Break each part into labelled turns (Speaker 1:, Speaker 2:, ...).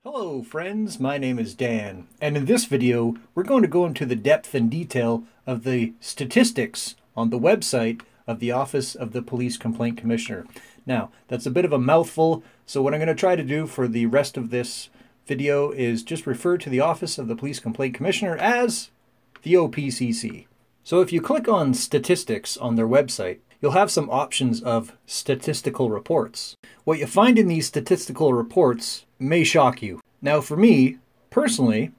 Speaker 1: Hello friends, my name is Dan, and in this video we're going to go into the depth and detail of the statistics on the website of the Office of the Police Complaint Commissioner. Now, that's a bit of a mouthful, so what I'm going to try to do for the rest of this video is just refer to the Office of the Police Complaint Commissioner as the OPCC. So if you click on statistics on their website, you'll have some options of statistical reports. What you find in these statistical reports may shock you. Now for me, personally,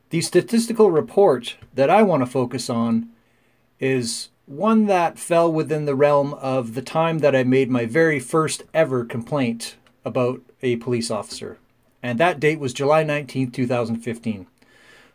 Speaker 1: the statistical report that I want to focus on is one that fell within the realm of the time that I made my very first ever complaint about a police officer. And that date was July 19th, 2015.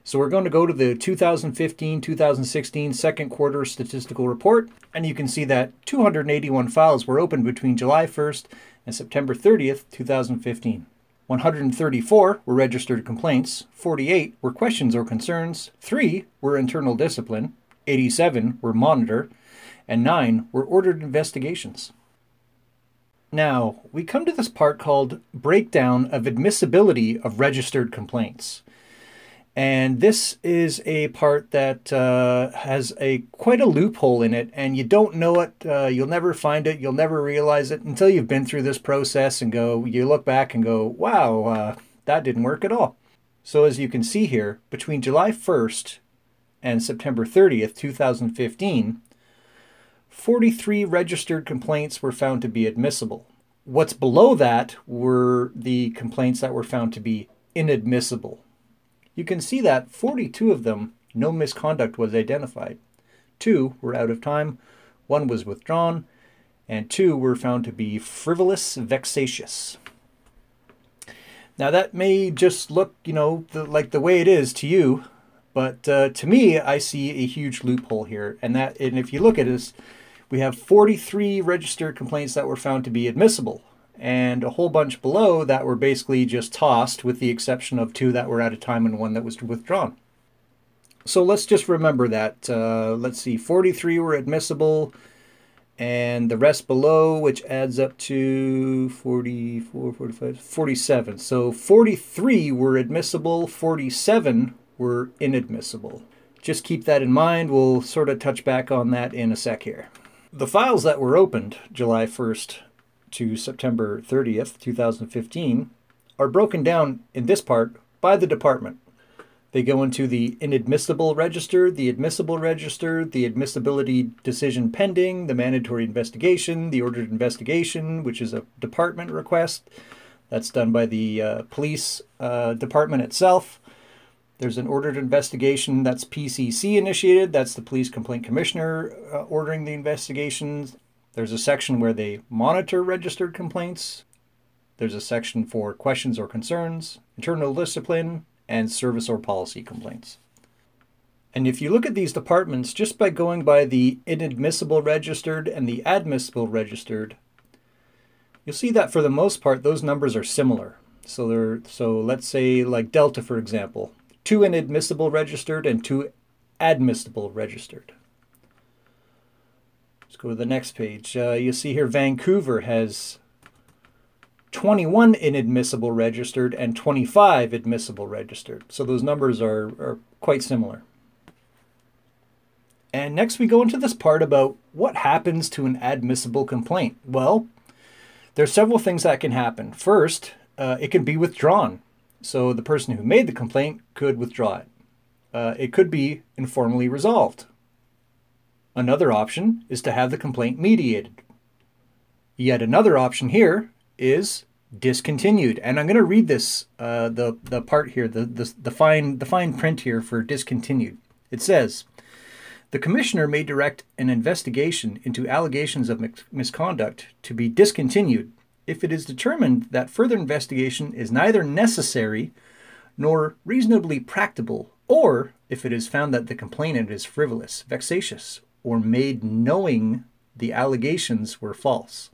Speaker 1: So we're going to go to the 2015-2016 second quarter statistical report, and you can see that 281 files were opened between July 1st and September 30th, 2015. 134 were registered complaints, 48 were questions or concerns, 3 were internal discipline, 87 were monitor, and 9 were ordered investigations. Now, we come to this part called Breakdown of Admissibility of Registered Complaints. And this is a part that has quite a loophole in it, and you don't know it, you'll never find it, you'll never realize it until you've been through this process and you look back and go, wow, that didn't work at all. So as you can see here, between July 1st and September 30th, 2015, 43 registered complaints were found to be admissible. What's below that were the complaints that were found to be inadmissible. You can see that 42 of them, no misconduct was identified. 2 were out of time, 1 was withdrawn, and 2 were found to be frivolous, vexatious. Now that may just look, like the way it is to you, but to me, I see a huge loophole here. And if you look at this, we have 43 registered complaints that were found to be admissible, and a whole bunch below that were basically just tossed, with the exception of 2 that were out of time and 1 that was withdrawn. So let's just remember that. Let's see, 43 were admissible, and the rest below, which adds up to 44, 45, 47. So 43 were admissible, 47 were inadmissible. Just keep that in mind. We'll sort of touch back on that in a sec here. The files that were opened July 1st to September 30th, 2015, are broken down in this part by the department. They go into the inadmissible register, the admissible register, the admissibility decision pending, the mandatory investigation, the ordered investigation, which is a department request. That's done by the police department itself. There's an ordered investigation that's PCC initiated. That's the Police Complaint Commissioner ordering the investigations. There's a section where they monitor registered complaints. There's a section for questions or concerns, internal discipline, and service or policy complaints. And if you look at these departments, just by going by the inadmissible registered and the admissible registered, you'll see that for the most part, those numbers are similar. So let's say like Delta, for example, 2 inadmissible registered and 2 admissible registered. Let's go to the next page. You'll see here Vancouver has 21 inadmissible registered and 25 admissible registered. So those numbers are quite similar. And next we go into this part about what happens to an admissible complaint. Well, there's several things that can happen. First, it can be withdrawn. So the person who made the complaint could withdraw it. It could be informally resolved. Another option is to have the complaint mediated. Yet another option here is discontinued. And I'm going to read this, the part here, the fine print here for discontinued. It says, the Commissioner may direct an investigation into allegations of misconduct to be discontinued if it is determined that further investigation is neither necessary nor reasonably practicable, or if it is found that the complainant is frivolous, vexatious, or made knowing the allegations were false.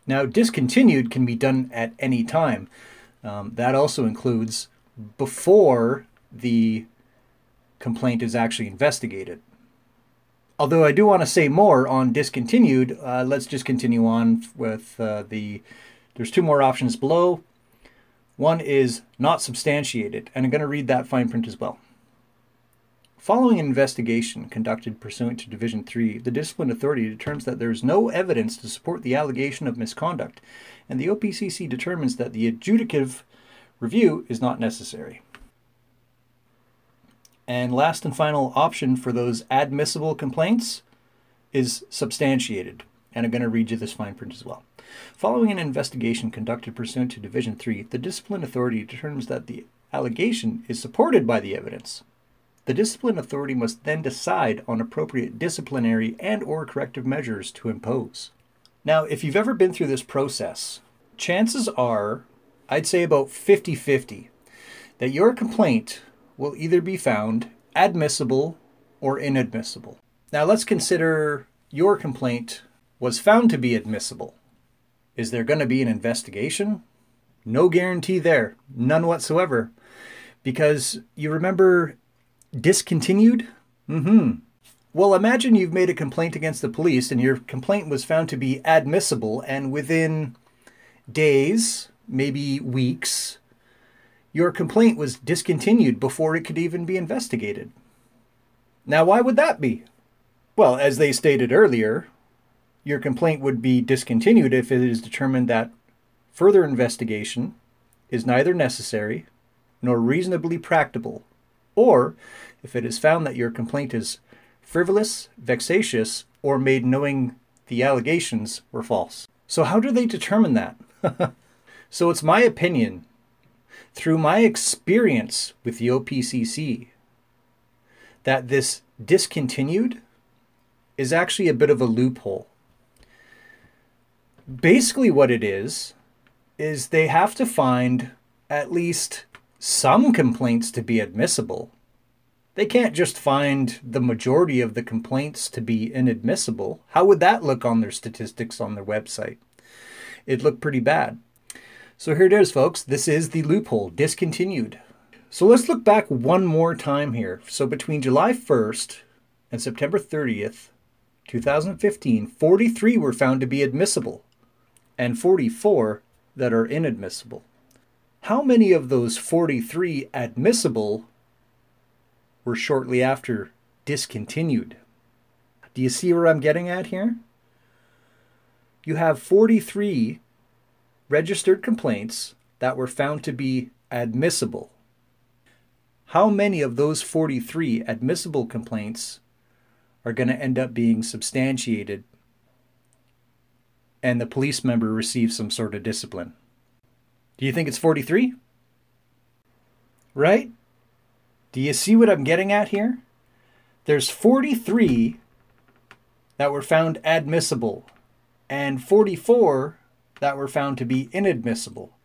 Speaker 1: Now, discontinued can be done at any time. That also includes before the complaint is actually investigated. Although I do want to say more on discontinued, let's just continue on with there's 2 more options below. One is not substantiated, and I'm going to read that fine print as well. Following an investigation conducted pursuant to Division 3, the Discipline Authority determines that there is no evidence to support the allegation of misconduct, and the OPCC determines that the adjudicative review is not necessary. And last and final option for those admissible complaints is substantiated, and I'm going to read you this fine print as well. Following an investigation conducted pursuant to Division 3, the Discipline Authority determines that the allegation is supported by the evidence. The Discipline Authority must then decide on appropriate disciplinary and/or corrective measures to impose. Now, if you've ever been through this process, chances are, I'd say about 50-50, that your complaint will either be found admissible or inadmissible. Now, let's consider your complaint was found to be admissible. Is there going to be an investigation? No guarantee there, none whatsoever, because you remember discontinued? Well, imagine you've made a complaint against the police and your complaint was found to be admissible, and within days, maybe weeks, your complaint was discontinued before it could even be investigated. Now, why would that be? Well, as they stated earlier, your complaint would be discontinued if it is determined that further investigation is neither necessary nor reasonably practicable, or if it is found that your complaint is frivolous, vexatious, or made knowing the allegations were false. So how do they determine that? So it's my opinion, through my experience with the OPCC, that this discontinued is actually a bit of a loophole. Basically what it is they have to find at least some complaints to be admissible. They can't just find the majority of the complaints to be inadmissible. How would that look on their statistics on their website? It'd look pretty bad. So here it is, folks. This is the loophole, discontinued. So let's look back one more time here. So between July 1st and September 30th, 2015, 43 were found to be admissible and 44 that are inadmissible. How many of those 43 admissible were shortly after discontinued? Do you see where I'm getting at here? You have 43 registered complaints that were found to be admissible. How many of those 43 admissible complaints are going to end up being substantiated and the police member receives some sort of discipline? Do you think it's 43? Right? Do you see what I'm getting at here? There's 43 that were found admissible and 44 that were found to be inadmissible.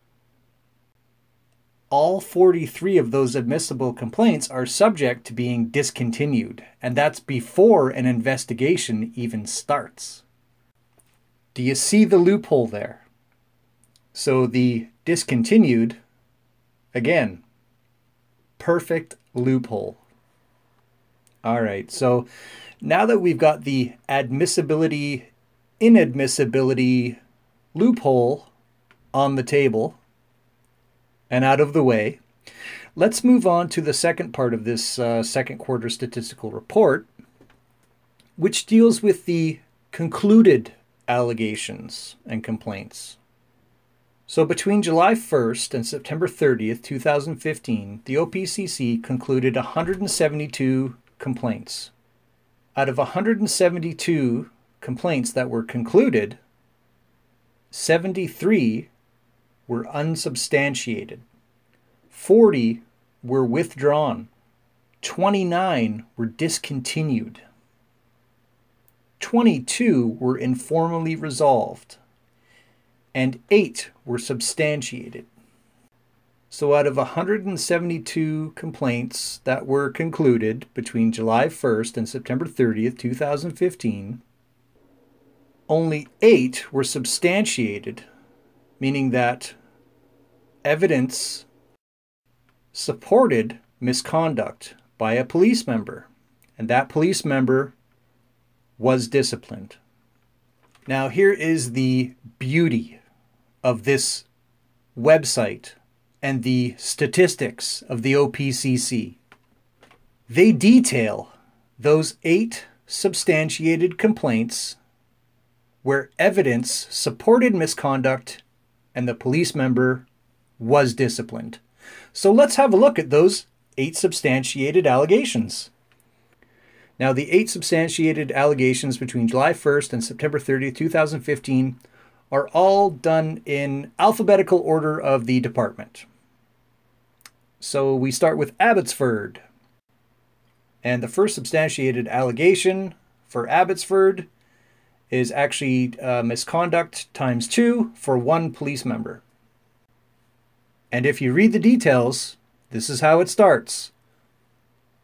Speaker 1: All 43 of those admissible complaints are subject to being discontinued, and that's before an investigation even starts. Do you see the loophole there? So the discontinued, again, perfect loophole. All right, so now that we've got the admissibility, inadmissibility loophole on the table and out of the way, let's move on to the second part of this second quarter statistical report, which deals with the concluded allegations and complaints. So between July 1st and September 30th, 2015, the OPCC concluded 172 complaints. Out of 172 complaints that were concluded, 73 were unsubstantiated, 40 were withdrawn, 29 were discontinued, 22 were informally resolved, and 8 were substantiated. So out of 172 complaints that were concluded between July 1st and September 30th, 2015, only 8 were substantiated, meaning that evidence supported misconduct by a police member, and that police member was disciplined. Now here is the beauty of this website and the statistics of the OPCC. They detail those 8 substantiated complaints where evidence supported misconduct and the police member was disciplined. So let's have a look at those 8 substantiated allegations. Now, the 8 substantiated allegations between July 1st and September 30th, 2015 are all done in alphabetical order of the department. So we start with Abbotsford. And the first substantiated allegation for Abbotsford is actually misconduct times 2 for 1 police member. And if you read the details, this is how it starts.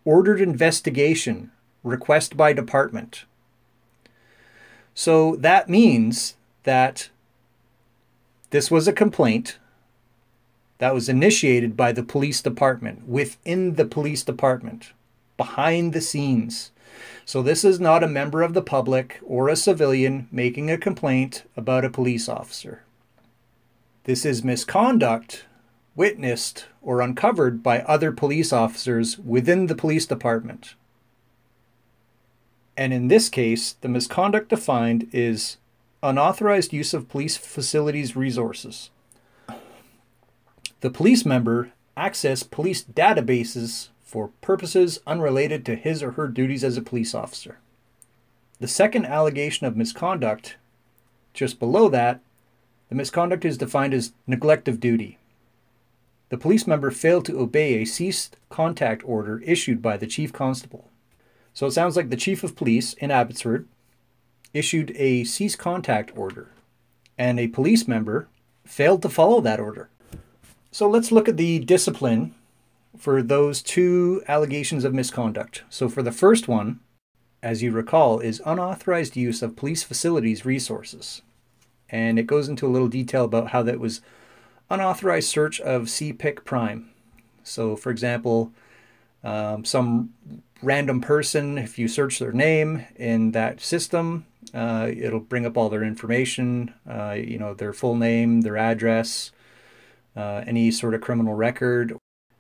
Speaker 1: Ordered investigation, request by department. So that means that this was a complaint that was initiated by the police department, within the police department, behind the scenes. So this is not a member of the public or a civilian making a complaint about a police officer. This is misconduct witnessed or uncovered by other police officers within the police department. And in this case, the misconduct defined is unauthorized use of police facilities resources. The police member accessed police databases for purposes unrelated to his or her duties as a police officer. The second allegation of misconduct, just below that, the misconduct is defined as neglect of duty. The police member failed to obey a ceased contact order issued by the chief constable. So it sounds like the chief of police in Abbotsford issued a cease contact order, and a police member failed to follow that order. So let's look at the discipline for those 2 allegations of misconduct. So for the first one, as you recall, is unauthorized use of police facilities resources. And it goes into a little detail about how that was unauthorized search of CPIC Prime. So for example, some random person, if you search their name in that system, it'll bring up all their information, their full name, their address, any sort of criminal record,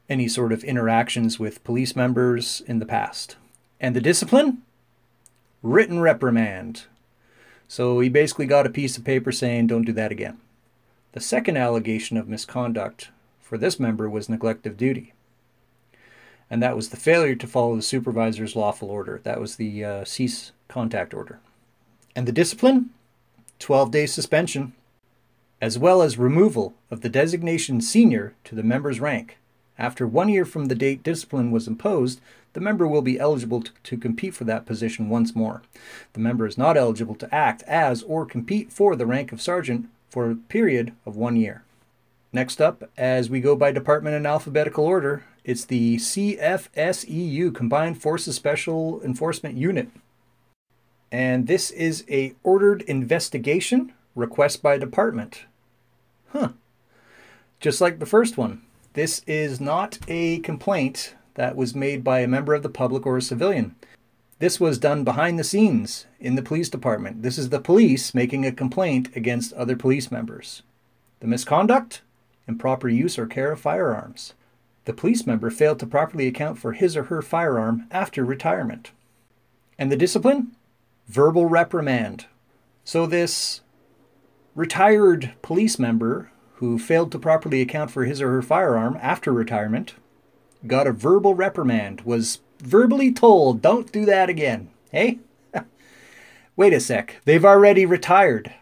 Speaker 1: any sort of interactions with police members in the past. And the discipline? Written reprimand. So he basically got a piece of paper saying, don't do that again. The second allegation of misconduct for this member was neglect of duty. And that was the failure to follow the supervisor's lawful order. That was the cease contact order. And the discipline? 12-day suspension, as well as removal of the designation senior to the member's rank. After 1 year from the date discipline was imposed, the member will be eligible to compete for that position once more. The member is not eligible to act as or compete for the rank of sergeant for a period of 1 year. Next up, as we go by department in alphabetical order, it's the CFSEU, Combined Forces Special Enforcement Unit. And this is a ordered investigation, request by department. Just like the first one. This is not a complaint that was made by a member of the public or a civilian. This was done behind the scenes in the police department. This is the police making a complaint against other police members. The misconduct? Improper use or care of firearms. The police member failed to properly account for his or her firearm after retirement. And the discipline? Verbal reprimand. So this retired police member who failed to properly account for his or her firearm after retirement got a verbal reprimand, was verbally told, don't do that again. Hey? Wait a sec, they've already retired.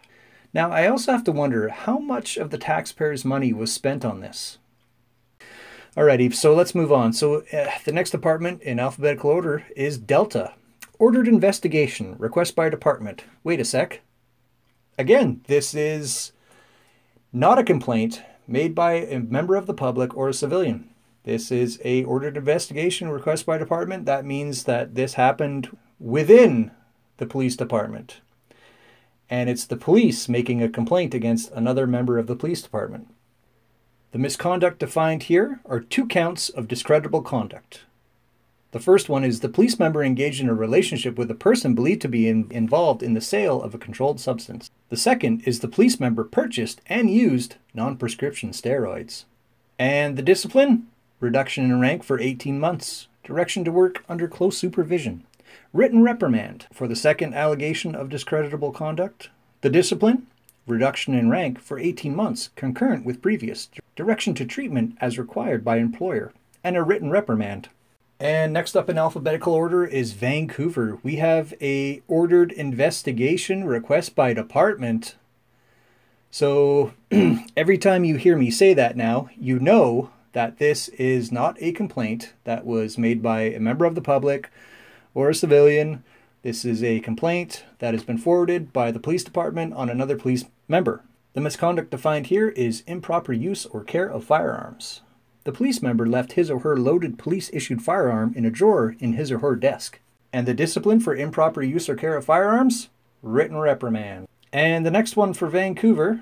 Speaker 1: Now, I also have to wonder how much of the taxpayers' money was spent on this. Alrighty, so let's move on. So the next department in alphabetical order is Delta. Ordered investigation, request by department. Wait a sec. Again, this is not a complaint made by a member of the public or a civilian. This is a ordered investigation, request by department. That means that this happened within the police department. And it's the police making a complaint against another member of the police department. The misconduct defined here are 2 counts of discreditable conduct. The first one is the police member engaged in a relationship with a person believed to be involved in the sale of a controlled substance. The second is the police member purchased and used non-prescription steroids. And the discipline? Reduction in rank for 18 months. Direction to work under close supervision. Written reprimand for the second allegation of discreditable conduct. The discipline? Reduction in rank for 18 months, concurrent with previous. Direction to treatment as required by employer. And a written reprimand. And next up in alphabetical order is Vancouver. We have a ordered investigation request by department. So every time you hear me say that now, you know that this is not a complaint that was made by a member of the public or a civilian. This is a complaint that has been forwarded by the police department on another police member. The misconduct defined here is improper use or care of firearms. The police member left his or her loaded police-issued firearm in a drawer in his or her desk. And the discipline for improper use or care of firearms? Written reprimand. And the next one for Vancouver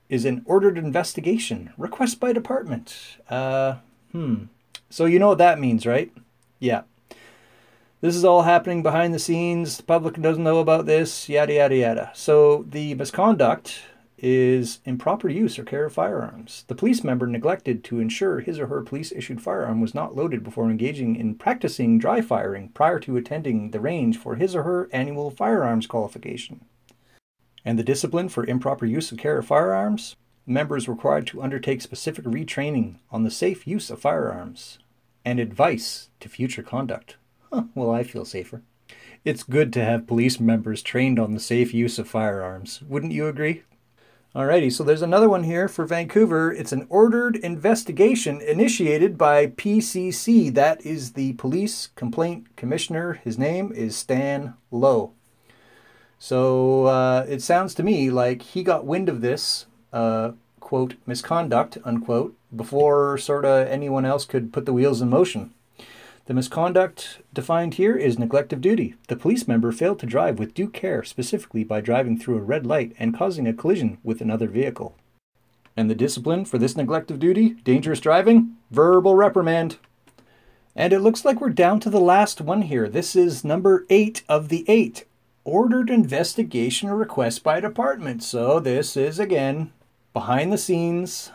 Speaker 1: is an ordered investigation. Request by department. So you know what that means, right? Yeah. This is all happening behind the scenes. The public doesn't know about this, yada, yada, yada. So the misconduct is improper use or care of firearms. The police member neglected to ensure his or her police-issued firearm was not loaded before engaging in practicing dry firing prior to attending the range for his or her annual firearms qualification. And the discipline for improper use or care of firearms? The member is required to undertake specific retraining on the safe use of firearms and advice to future conduct. Well, I feel safer. It's good to have police members trained on the safe use of firearms. Wouldn't you agree? Alrighty, so there's another one here for Vancouver. It's an ordered investigation initiated by PCC. That is the Police Complaint Commissioner. His name is Stan Lowe. So it sounds to me like he got wind of this, quote, misconduct, unquote, before sort of anyone else could put the wheels in motion. The misconduct defined here is neglect of duty. The police member failed to drive with due care, specifically by driving through a red light and causing a collision with another vehicle. And the discipline for this neglect of duty, dangerous driving, verbal reprimand. And it looks like we're down to the last one here. This is number 8 of the 8. Ordered investigation request by department. So this is, again, behind the scenes.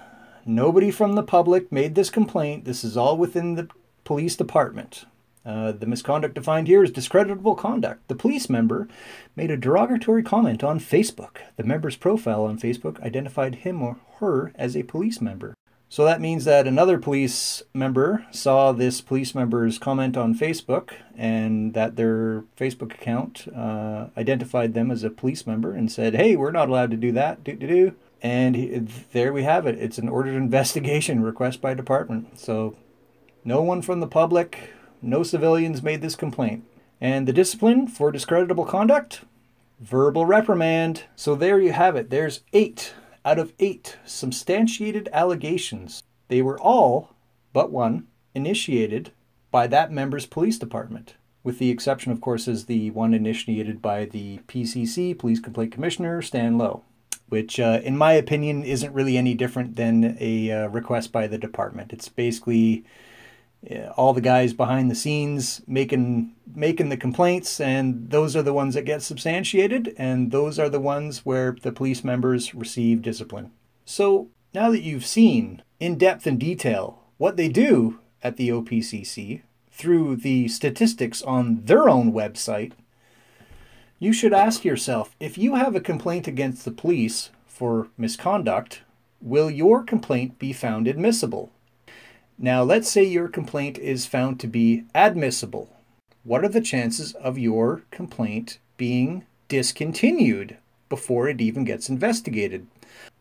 Speaker 1: Nobody from the public made this complaint. This is all within the police department. The misconduct defined here is discreditable conduct. The police member made a derogatory comment on Facebook. The member's profile on Facebook identified him or her as a police member. So that means that another police member saw this police member's comment on Facebook and that their Facebook account identified them as a police member and said, hey, we're not allowed to do that. And there we have it. It's an ordered investigation request by department. So no one from the public, no civilians made this complaint. And the discipline for discreditable conduct? Verbal reprimand. So there you have it. There's 8 out of 8 substantiated allegations. They were all, but one, initiated by that member's police department. With the exception, of course, is the one initiated by the PCC, Police Complaint Commissioner, Stan Lowe, which, in my opinion, isn't really any different than a request by the department. It's basically all the guys behind the scenes making the complaints, and those are the ones that get substantiated, and those are the ones where the police members receive discipline. So now that you've seen in depth and detail what they do at the OPCC through the statistics on their own website, you should ask yourself, if you have a complaint against the police for misconduct, will your complaint be found admissible? Now, let's say your complaint is found to be admissible. What are the chances of your complaint being discontinued before it even gets investigated?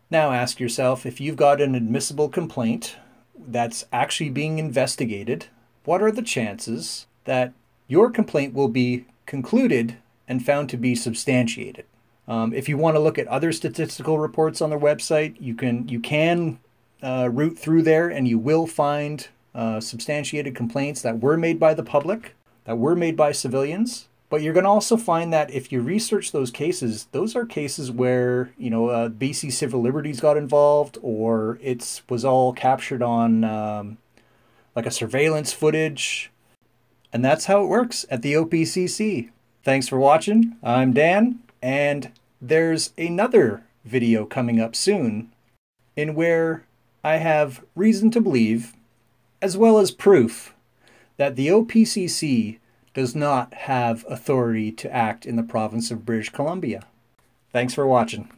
Speaker 1: Now, ask yourself, if you've got an admissible complaint that's actually being investigated, what are the chances that your complaint will be concluded and found to be substantiated? If you want to look at other statistical reports on their website, you can root through there, and you will find substantiated complaints that were made by the public, that were made by civilians. But you're going to also find that if you research those are cases where, BC Civil Liberties got involved, or it was all captured on like a surveillance footage. And that's how it works at the OPCC. Thanks for watching. I'm Dan, and there's another video coming up soon in where I have reason to believe, as well as proof, that the OPCC does not have authority to act in the province of British Columbia. Thanks for watching.